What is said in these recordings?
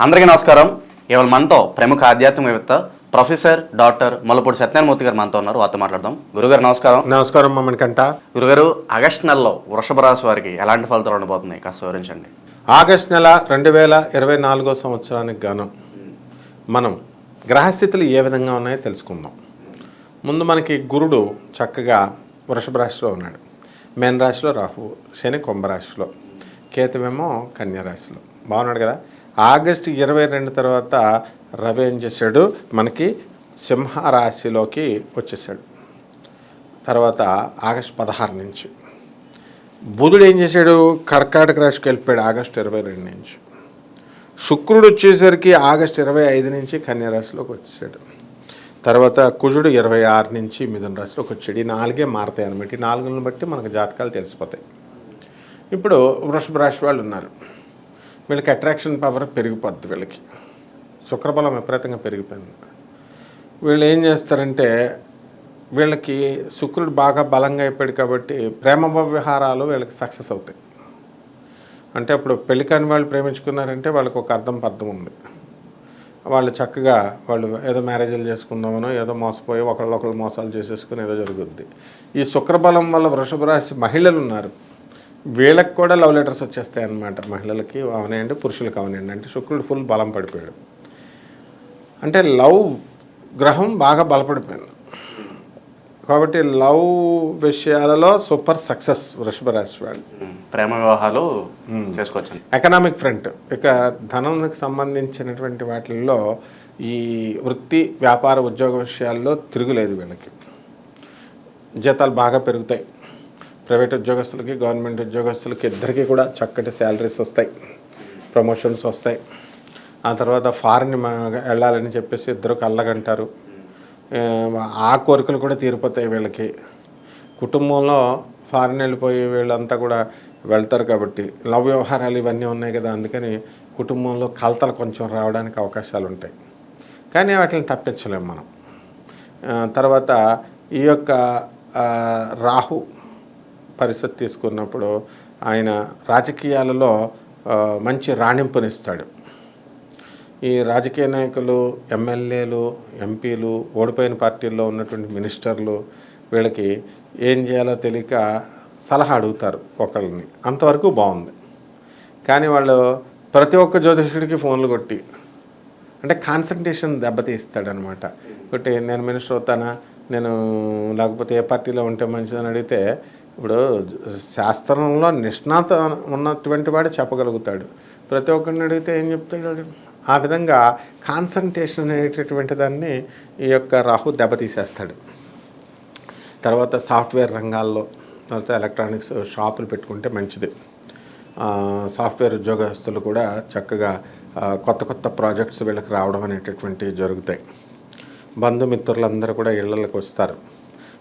అందరికీ నమస్కారం. ఇవాళ మనతో ప్రముఖ ఆధ్యాత్మికవేత్త ప్రొఫెసర్ డాక్టర్ ముల్లపూడి సత్యనారాయణమూర్తి గారు మనతో ఉన్నారు. వారితో మాట్లాడదాం. గురుగారు నమస్కారం. నమస్కారం మమ్మల్నికంట. గురుగారు, ఆగస్టు నెలలో వృషభ రాశి వారికి ఎలాంటి ఫలితాలు ఉండబోతున్నాయి కాస్త వివరించండి. ఆగస్టు నెల 2024 సంవత్సరానికి గాను మనం గ్రహస్థితులు ఏ విధంగా ఉన్నాయో తెలుసుకుందాం. ముందు మనకి గురుడు చక్కగా వృషభ రాశిలో ఉన్నాడు. మేన రాశిలో రాహువు, శని కుంభరాశిలో, కేతువేమో కన్యా రాశిలో బాగున్నాడు కదా. ఆగస్టు 22 తర్వాత రవి ఏం చేశాడు, మనకి సింహరాశిలోకి వచ్చేసాడు. తర్వాత ఆగస్టు 16 నుంచి బుధుడు ఏం చేశాడు, కర్కాటక రాశికి వెళ్ళిపోయాడు ఆగస్టు 22 నుంచి. శుక్రుడు వచ్చేసరికి ఆగస్టు 25 నుంచి కన్యా రాశిలోకి వచ్చేసాడు. తర్వాత కుజుడు 26 నుంచి మిథున రాశిలోకి వచ్చాడు. ఈ 4 మారుతాయి అనమాట. ఈ 4ని బట్టి మనకు జాతకాలు తెలిసిపోతాయి. ఇప్పుడు వృషభ రాశి వాళ్ళు ఉన్నారు. వీళ్ళకి అట్రాక్షన్ పవర్ పెరిగిపోద్ది. వీళ్ళకి శుక్రబలం విపరీతంగా పెరిగిపోయింది. వీళ్ళు ఏం చేస్తారంటే, వీళ్ళకి శుక్రుడు బాగా బలంగా అయిపోయాడు కాబట్టి ప్రేమ వ్యవహారాలు వీళ్ళకి సక్సెస్ అవుతాయి. అంటే అప్పుడు పెళ్లి కాని వాళ్ళు ప్రేమించుకున్నారంటే వాళ్ళకి ఒక అర్థం ఉంది. వాళ్ళు చక్కగా వాళ్ళు ఏదో మ్యారేజ్లు చేసుకుందామనో ఏదో మోసపోయి ఒకళ్ళు మోసాలు చేసేసుకుని ఏదో జరుగుద్ది. ఈ శుక్రబలం వల్ల వృషభ రాశి మహిళలు ఉన్నారు, వీళ్ళకి కూడా లవ్ లెటర్స్ వచ్చేస్తాయి అన్నమాట. మహిళలకి అవనండి, పురుషులకి అవనండి. అంటే శుక్రుడు ఫుల్ బలం పడిపోయాడు. అంటే లవ్ గ్రహం బాగా బలపడిపోయింది కాబట్టి లవ్ విషయాలలో సూపర్ సక్సెస్ వృషభ రాశి వాళ్ళు. ప్రేమ వివాహాలు చేసుకోవచ్చు. ఎకనామిక్ ఫ్రంట్, ఇక ధనానికి సంబంధించినటువంటి వాటిల్లో ఈ వృత్తి వ్యాపార ఉద్యోగ విషయాల్లో తిరుగులేదు. వీళ్ళకి జీతాలు బాగా పెరుగుతాయి. ప్రైవేట్ ఉద్యోగస్తులకి గవర్నమెంట్ ఉద్యోగస్తులకి ఇద్దరికీ కూడా చక్కటి శాలరీస్ వస్తాయి, ప్రమోషన్స్ వస్తాయి. ఆ తర్వాత ఫారిన్ వెళ్ళాలని చెప్పేసి ఇద్దరు కళ్ళగంటారు. ఆ కోరికలు కూడా తీరిపోతాయి వీళ్ళకి. కుటుంబంలో ఫారిన్ వెళ్ళిపోయి వీళ్ళంతా కూడా వెళ్తారు కాబట్టి లవ్ వ్యవహారాలు ఇవన్నీ ఉన్నాయి కదా, అందుకని కుటుంబంలో కలతలు కొంచెం రావడానికి అవకాశాలు ఉంటాయి. కానీ వాటిని తప్పించలేము మనం. తర్వాత ఈ యొక్క రాహు పరిస్థితి తీసుకున్నప్పుడు ఆయన రాజకీయాలలో మంచి రాణింపునిస్తాడు. ఈ రాజకీయ నాయకులు, ఎమ్మెల్యేలు, ఎంపీలు, ఓడిపోయిన పార్టీల్లో ఉన్నటువంటి మినిస్టర్లు వీళ్ళకి ఏం చేయాలో తెలియక సలహా అడుగుతారు ఒకళ్ళని. అంతవరకు బాగుంది. కానీ వాళ్ళు ప్రతి ఒక్క జ్యోతిష్యుడికి ఫోన్లు కొట్టి, అంటే కాన్సన్ట్రేషన్ దెబ్బతీస్తాడనమాట. కొట్టి నేను మినిస్టర్ అవుతానా, నేను లేకపోతే ఏ పార్టీలో ఉంటే మంచిదని అడిగితే, ఇప్పుడు శాస్త్రంలో నిష్ణాత ఉన్నటువంటి వాడు చెప్పగలుగుతాడు. ప్రతి ఒక్కరిని అడిగితే ఏం చెప్తాడు. ఆ విధంగా కాన్సన్ట్రేషన్ అనేటటువంటి దాన్ని ఈ యొక్క రాహు దెబ్బతీసేస్తాడు. తర్వాత సాఫ్ట్వేర్ రంగాల్లో, తర్వాత ఎలక్ట్రానిక్స్ షాపులు పెట్టుకుంటే మంచిది. సాఫ్ట్వేర్ ఉద్యోగస్తులు కూడా చక్కగా కొత్త ప్రాజెక్ట్స్ వీళ్ళకి రావడం అనేటటువంటివి జరుగుతాయి. బంధుమిత్రులందరూ కూడా ఇళ్లకి వస్తారు.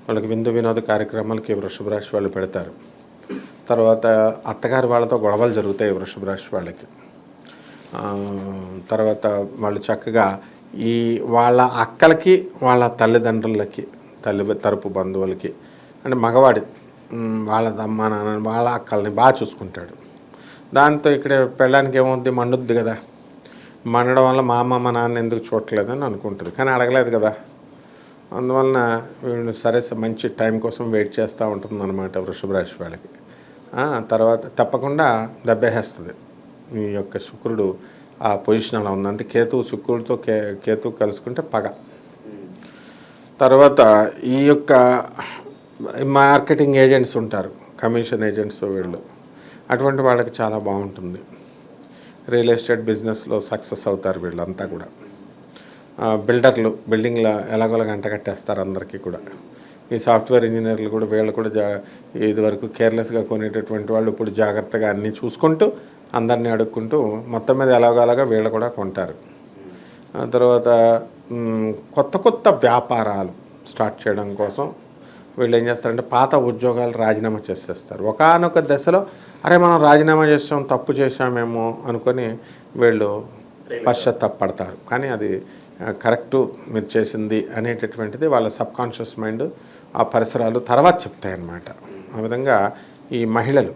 వాళ్ళకి విందు వినోద కార్యక్రమాలకి వృషభ రాశి వాళ్ళు పెడతారు. తర్వాత అత్తగారి వాళ్ళతో గొడవలు జరుగుతాయి వృషభ రాశి వాళ్ళకి. తర్వాత వాళ్ళు చక్కగా ఈ వాళ్ళ అక్కలకి, వాళ్ళ తల్లిదండ్రులకి, తల్లి తరపు బంధువులకి, అంటే మగవాడి వాళ్ళ అమ్మ నాన్న వాళ్ళ అక్కల్ని బాగా చూసుకుంటాడు. దాంతో ఇక్కడ పెళ్ళడానికి ఏమవుద్ది, మండుద్ది కదా. మండడం వల్ల మా అమ్మ మా నాన్న ఎందుకు చూడట్లేదని అనుకుంటుంది, కానీ అడగలేదు కదా. అందువలన వీళ్ళు సరే మంచి టైం కోసం వెయిట్ చేస్తూ ఉంటుంది అన్నమాట వృషభ రాశి వాళ్ళకి. తర్వాత తప్పకుండా దెబ్బేస్తుంది. ఈ యొక్క శుక్రుడు ఆ పొజిషన్ అలా ఉంది. అంటే శుక్రుడితో కేతు కలుసుకుంటే పగ. తర్వాత ఈ యొక్క మార్కెటింగ్ ఏజెంట్స్ ఉంటారు, కమిషన్ ఏజెంట్స్, వీళ్ళు అటువంటి వాళ్ళకి చాలా బాగుంటుంది. రియల్ ఎస్టేట్ బిజినెస్లో సక్సెస్ అవుతారు వీళ్ళంతా కూడా. బిల్డర్లు బిల్డింగ్ల ఎలాగోలా గంట కట్టేస్తారు అందరికీ కూడా. ఈ సాఫ్ట్వేర్ ఇంజనీర్లు కూడా, వీళ్ళు కూడా ఇదివరకు కేర్లెస్గా కొనేటటువంటి వాళ్ళు ఇప్పుడు జాగ్రత్తగా అన్నీ చూసుకుంటూ అందరినీ అడుక్కుంటూ మొత్తం మీద ఎలాగోలాగా వీళ్ళు కూడా కొంటారు. తర్వాత కొత్త వ్యాపారాలు స్టార్ట్ చేయడం కోసం వీళ్ళు ఏం చేస్తారంటే పాత ఉద్యోగాలు రాజీనామా చేసేస్తారు. ఒకానొక దశలో అరే మనం రాజీనామా చేసాం, తప్పు చేసామేమో అనుకొని వీళ్ళు పశ్చాత్తాపడతారు. కానీ అది కరెక్టు మీరు చేసింది అనేటటువంటిది వాళ్ళ సబ్కాన్షియస్ మైండ్, ఆ పరిసరాలు తర్వాత చెప్తాయన్నమాట. ఆ విధంగా ఈ మహిళలు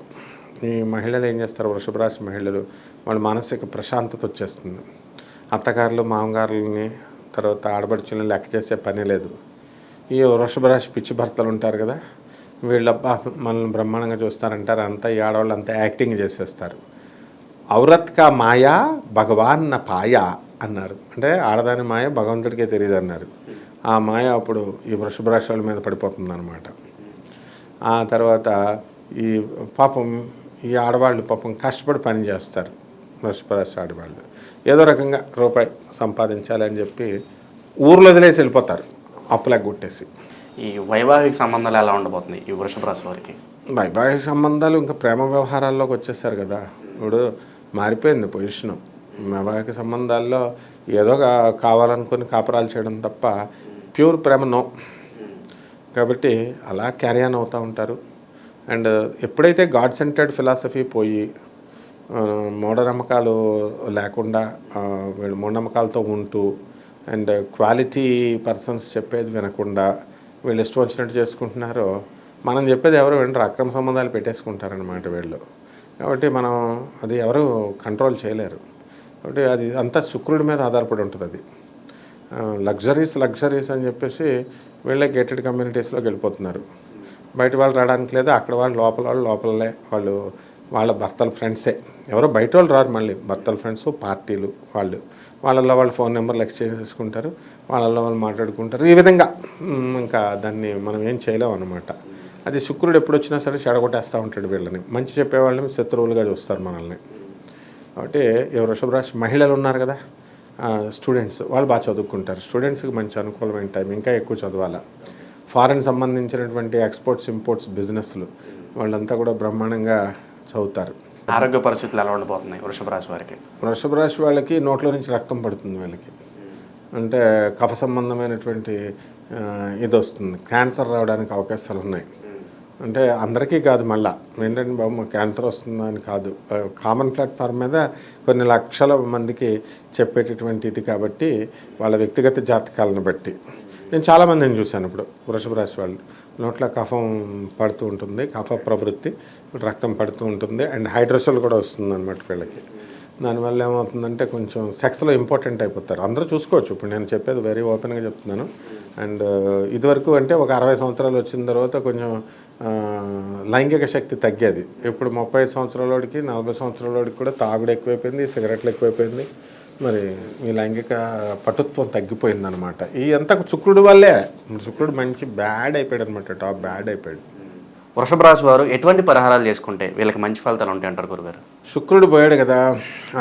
ఏం చేస్తారు, వృషభ రాశి మహిళలు, వాళ్ళ మానసిక ప్రశాంతత వచ్చేస్తుంది. అత్తగారులు మామగారులని తర్వాత ఆడపడుచులని లెక్క చేసే పని లేదు. ఈ వృషభ రాశి పిచ్చి భర్తలు ఉంటారు కదా, వీళ్ళబ్బా మనల్ని బ్రహ్మాండంగా చూస్తారంటారు, అంతా ఈ ఆడవాళ్ళు అంతా యాక్టింగ్ చేసేస్తారు. ఔరత్ కా మాయా భగవాన్ న పాయ అన్నారు. అంటే ఆడదాని మాయ భగవంతుడికే తెలియదు అన్నారు. ఆ మాయ అప్పుడు ఈ వృషభ రాశి వాళ్ళ మీద పడిపోతుంది అనమాట. ఆ తర్వాత ఈ పాపం ఈ ఆడవాళ్ళు పాపం కష్టపడి పని చేస్తారు. వృషభ రాశి ఆడవాళ్ళు ఏదో రకంగా రూపాయి సంపాదించాలని చెప్పి ఊర్లో వదిలేసి వెళ్ళిపోతారు అప్పులకు కొట్టేసి. ఈ వైవాహిక సంబంధాలు ఎలా ఉండబోతుంది ఈ వృషభ రాశి వారికి? వైవాహిక సంబంధాలు ఇంకా ప్రేమ వ్యవహారాల్లోకి వచ్చేసారు కదా. ఇప్పుడు మారిపోయింది పొజిషను. వైవాహిక సంబంధాల్లో ఏదో కావాలనుకుని కాపురాలు చేయడం తప్ప ప్యూర్ ప్రేమ నో. కాబట్టి అలా క్యారీ ఆన్ అవుతూ ఉంటారు. అండ్ ఎప్పుడైతే గాడ్ సెంటర్డ్ ఫిలాసఫీ పోయి మూఢనమ్మకాలు లేకుండా వీళ్ళు మూఢనమ్మకాలతో ఉంటూ అండ్ క్వాలిటీ పర్సన్స్ చెప్పేది వినకుండా వీళ్ళు ఇష్టం వచ్చినట్టు చేసుకుంటున్నారో, మనం చెప్పేది ఎవరు వినరు, అక్రమ సంబంధాలు పెట్టేసుకుంటారనమాట వీళ్ళు. కాబట్టి మనం అది ఎవరు కంట్రోల్ చేయలేరు. కాబట్టి అది అంతా శుక్రుడి మీద ఆధారపడి ఉంటుంది. అది లగ్జరీస్ అని చెప్పేసి వీళ్ళే గేటెడ్ కమ్యూనిటీస్లోకి వెళ్ళిపోతున్నారు. బయట వాళ్ళు రావడానికి లేదు, అక్కడ వాళ్ళు లోపలే వాళ్ళు వాళ్ళ భర్తల ఫ్రెండ్సే, ఎవరో బయట వాళ్ళు రారు. మళ్ళీ భర్తల ఫ్రెండ్స్ పార్టీలు వాళ్ళల్లో వాళ్ళు ఫోన్ నెంబర్లు ఎక్స్చేంజ్ చేసుకుంటారు, వాళ్ళల్లో వాళ్ళు మాట్లాడుకుంటారు. ఈ విధంగా ఇంకా దాన్ని మనం ఏం చేయలేం అనమాట. అది శుక్రుడు ఎప్పుడు వచ్చినా సరే చెడగొట్టేస్తూ ఉంటాడు వీళ్ళని. మంచి చెప్పేవాళ్ళని శత్రువులుగా చూస్తారు మనల్ని. కాబట్టి వృషభ రాశి మహిళలు ఉన్నారు కదా, స్టూడెంట్స్, వాళ్ళు బాగా చదువుకుంటారు. స్టూడెంట్స్కి మంచి అనుకూలమైన టైం, ఇంకా ఎక్కువ చదవాలా. ఫారెన్ సంబంధించినటువంటి ఎక్స్పోర్ట్స్ ఇంపోర్ట్స్ బిజినెస్లు వాళ్ళంతా కూడా బ్రహ్మాండంగా చదువుతారు. ఆరోగ్య పరిస్థితులు ఎలా ఉండబోతున్నాయి వృషభ రాశి వారికి? వృషభ రాశి వాళ్ళకి నోట్లో నుంచి రక్తం పడుతుంది. వీళ్ళకి అంటే కఫ సంబంధమైనటువంటి ఇది వస్తుంది. క్యాన్సర్ రావడానికి అవకాశాలు ఉన్నాయి. అంటే అందరికీ కాదు, మళ్ళీ ఏంటంటే బాబు క్యాన్సర్ వస్తుందని కాదు, కామన్ ప్లాట్ఫామ్ మీద కొన్ని లక్షల మందికి చెప్పేటటువంటి ఇది. కాబట్టి వాళ్ళ వ్యక్తిగత జాతకాలను బట్టి నేను చాలామందిని చూశాను. ఇప్పుడు వృషభ రాశి వాళ్ళు నోట్లో కఫం పడుతూ ఉంటుంది, కఫ ప్రవృత్తి, రక్తం పడుతూ ఉంటుంది, అండ్ హైడ్రోసోల్ కూడా వస్తుంది అనమాట వీళ్ళకి. దానివల్ల ఏమవుతుందంటే కొంచెం సెక్స్లో ఇంపార్టెంట్ అయిపోతారు. అందరూ చూసుకోవచ్చు. ఇప్పుడు నేను చెప్పేది వెరీ ఓపెన్గా చెప్తున్నాను. అండ్ ఇదివరకు అంటే ఒక 60 సంవత్సరాలు వచ్చిన తర్వాత కొంచెం లైంగిక శక్తి తగ్గేది. ఇప్పుడు 35 సంవత్సరాలకి 40 సంవత్సరాలకి కూడా తాగుడు ఎక్కువైపోయింది, సిగరెట్లు ఎక్కువైపోయింది. మరి ఈ లైంగిక పటుత్వం తగ్గిపోయింది అనమాట. ఈ అంతా శుక్రుడి వల్లే. శుక్రుడు మంచి బ్యాడ్ అయిపోయాడు అనమాట, టాప్ బ్యాడ్ అయిపోయాడు. వృషభ రాశి వారు ఎటువంటి పరిహారాలు చేసుకుంటే వీళ్ళకి మంచి ఫలితాలు ఉంటాయి అంటారు గురుగారు? శుక్రుడు పోయాడు కదా,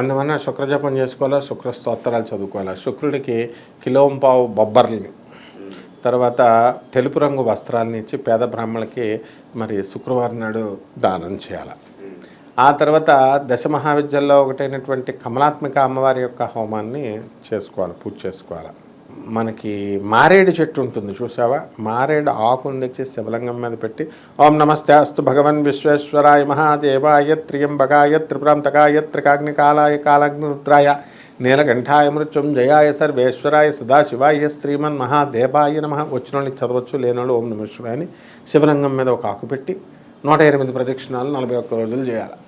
అందువల్ల శుక్రజపం చేసుకోవాలా, శుక్ర స్తోత్రాలు చదువుకోవాలా. శుక్రుడికి కిలోంపావు బొబ్బర్లని, తర్వాత తెలుపు రంగు వస్త్రాలని ఇచ్చి పేద బ్రాహ్మణులకి మరి శుక్రవారం నాడు దానం చేయాలి. ఆ తర్వాత దశ మహావిద్యల్లో ఒకటైనటువంటి కమలాత్మిక అమ్మవారి యొక్క హోమాన్ని చేసుకోవాలి, పూజ చేసుకోవాలి. మనకి మారేడు చెట్టు ఉంటుంది చూసావా, మారేడు ఆకును తెచ్చి శివలింగం మీద పెట్టి ఓం నమస్తే అస్తు భగవన్ విశ్వేశ్వరాయ మహాదేవాయ త్రియంబకాయ త్రిపురాంతకాయ త్రికాగ్నికాలాయ కాలాగ్నిరుద్రాయ నీలకంఠాయ మృత్యుంజయాయ సర్వేశ్వరాయ సదాశివాయ శ్రీమన్ మహాదేవాయ నమః. వచ్చిన వాళ్ళకి చదవచ్చు, లేనోళ్ళు ఓం నమః శివాయ అని శివలింగం మీద ఒక ఆకు పెట్టి 108 ప్రదక్షిణాలు 41 రోజులు చేయాలి.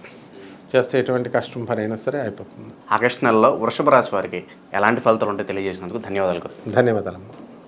చేస్తే ఎటువంటి కష్టం పని అయినా సరే అయిపోతుంది. ఆగస్టు నెలలో వృషభ రాశి వారికి ఎలాంటి ఫలితాలు ఉంటే తెలియజేసినందుకు ధన్యవాదాలు. ధన్యవాదాలు.